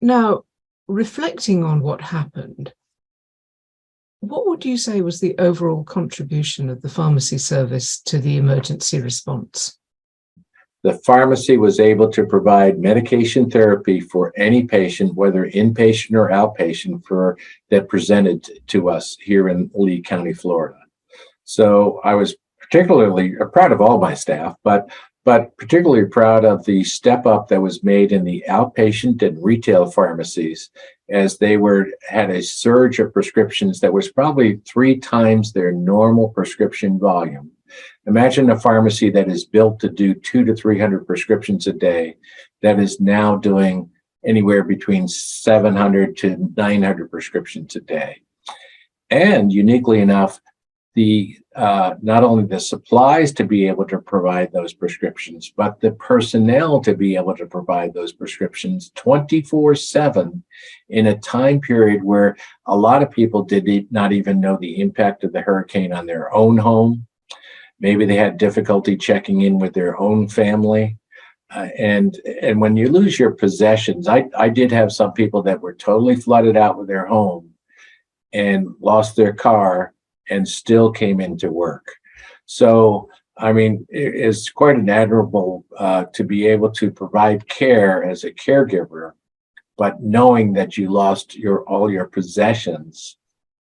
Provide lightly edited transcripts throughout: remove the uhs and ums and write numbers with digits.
Now, reflecting on what happened, what would you say was the overall contribution of the pharmacy service to the emergency response? The pharmacy was able to provide medication therapy for any patient, whether inpatient or outpatient, that presented to us here in Lee County, Florida. So I was particularly proud of all my staff, but particularly proud of the step up that was made in the outpatient and retail pharmacies, as they had a surge of prescriptions that was probably 3 times their normal prescription volume. Imagine a pharmacy that is built to do 200 to 300 prescriptions a day that is now doing anywhere between 700 to 900 prescriptions a day. And uniquely enough, not only the supplies to be able to provide those prescriptions, but the personnel to be able to provide those prescriptions 24/7 in a time period where a lot of people did not even know the impact of the hurricane on their own home. Maybe they had difficulty checking in with their own family. And when you lose your possessions, I did have some people that were totally flooded out with their home and lost their car and still came into work. So, I mean, it's quite an admirable to be able to provide care as a caregiver, but knowing that you lost all your possessions.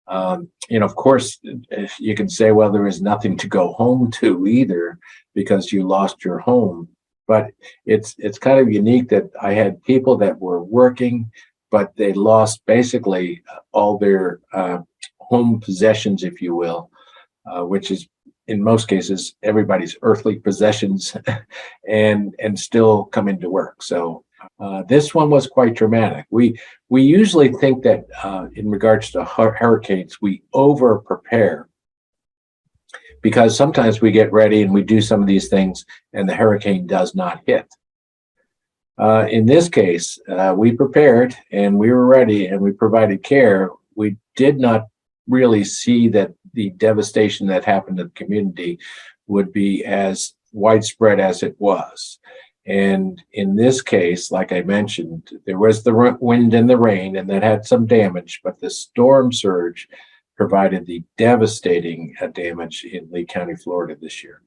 Of course, you can say, well, there is nothing to go home to either because you lost your home. But it's kind of unique that I had people that were working, but they lost basically all their home possessions, if you will, which is in most cases everybody's earthly possessions, and still come into work. So this one was quite dramatic. We usually think that in regards to hurricanes, we over prepare, because sometimes we get ready and we do some of these things and the hurricane does not hit. In this case, we prepared and we were ready and we provided care. We did not really see that the devastation that happened to the community would be as widespread as it was. And in this case, like I mentioned, there was the wind and the rain, and that had some damage, but the storm surge provided the devastating damage in Lee County, Florida this year.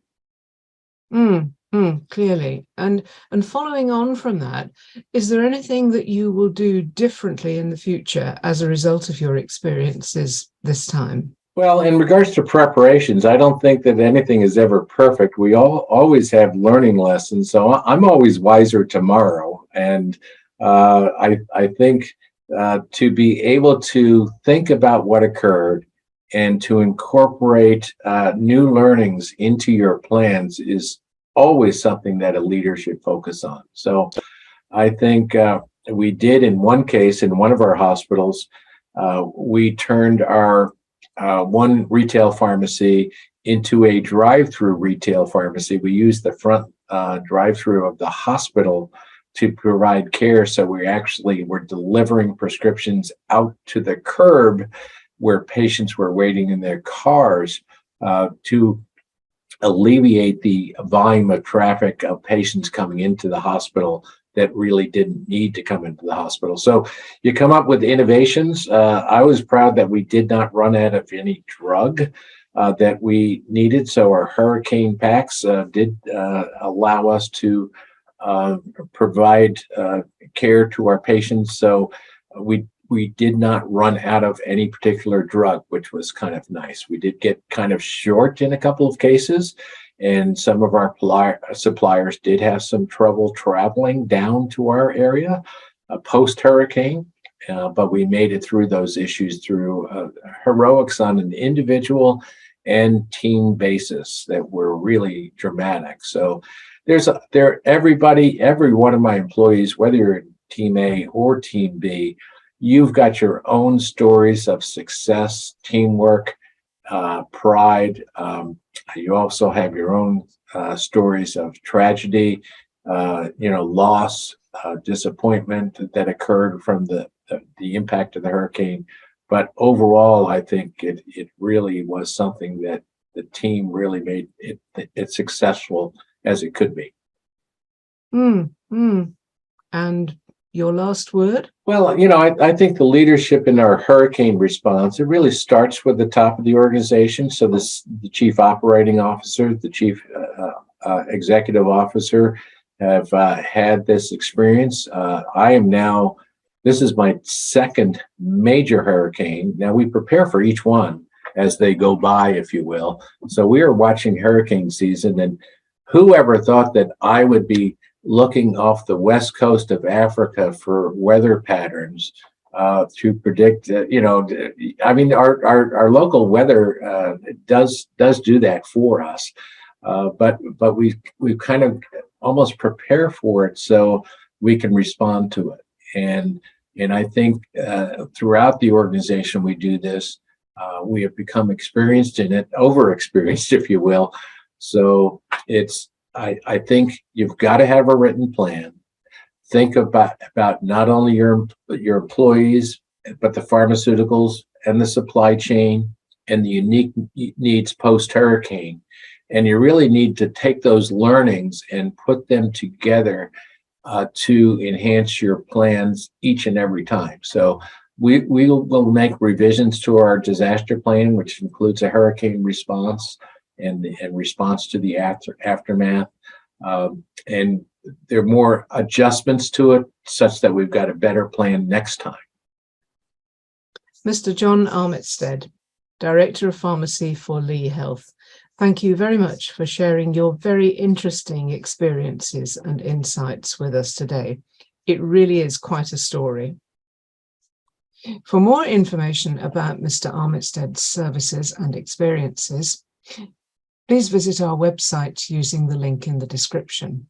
Clearly. And following on from that, is there anything that you will do differently in the future as a result of your experiences this time? Well, in regards to preparations, I don't think that anything is ever perfect. We always have learning lessons, so I'm always wiser tomorrow. And I think to be able to think about what occurred and to incorporate new learnings into your plans is always something that a leader should focus on. So I think we did in one case in one of our hospitals, we turned our one retail pharmacy into a drive-through retail pharmacy. We used the front drive-through of the hospital to provide care. So we actually were delivering prescriptions out to the curb where patients were waiting in their cars to alleviate the volume of traffic of patients coming into the hospital that really didn't need to come into the hospital. So you come up with innovations. I was proud that we did not run out of any drug that we needed. So our hurricane packs did allow us to provide care to our patients. So we did not run out of any particular drug, which was kind of nice. We did get kind of short in a couple of cases, and some of our suppliers did have some trouble traveling down to our area post-hurricane, but we made it through those issues through heroics on an individual and team basis that were really dramatic. So every one of my employees, whether you're in Team A or Team B, you've got your own stories of success, teamwork, pride. You also have your own stories of tragedy, loss, disappointment that occurred from the impact of the hurricane. But overall, I think it really was something that the team really made it successful as it could be. And your last word? Well, I think the leadership in our hurricane response, it really starts with the top of the organization. So the chief operating officer, the chief executive officer have had this experience. This is my second major hurricane. Now we prepare for each one as they go by, if you will. So we are watching hurricane season, and whoever thought that I would be looking off the west coast of Africa for weather patterns to predict, our local weather does do that for us, but we kind of almost prepare for it so we can respond to it. And I think throughout the organization we do this. We have become experienced in it, over-experienced, if you will. So I think you've got to have a written plan. Think about not only your employees, but the pharmaceuticals and the supply chain and the unique needs post-hurricane. And you really need to take those learnings and put them together to enhance your plans each and every time. So we will make revisions to our disaster plan, which includes a hurricane response and response to the aftermath. And there are more adjustments to it such that we've got a better plan next time. Mr. John Armitstead, Director of Pharmacy for Lee Health, thank you very much for sharing your very interesting experiences and insights with us today. It really is quite a story. For more information about Mr. Armitstead's services and experiences, please visit our website using the link in the description.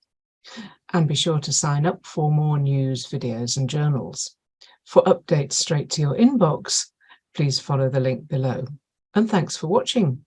And be sure to sign up for more news, videos, and journals. For updates straight to your inbox, please follow the link below. And thanks for watching.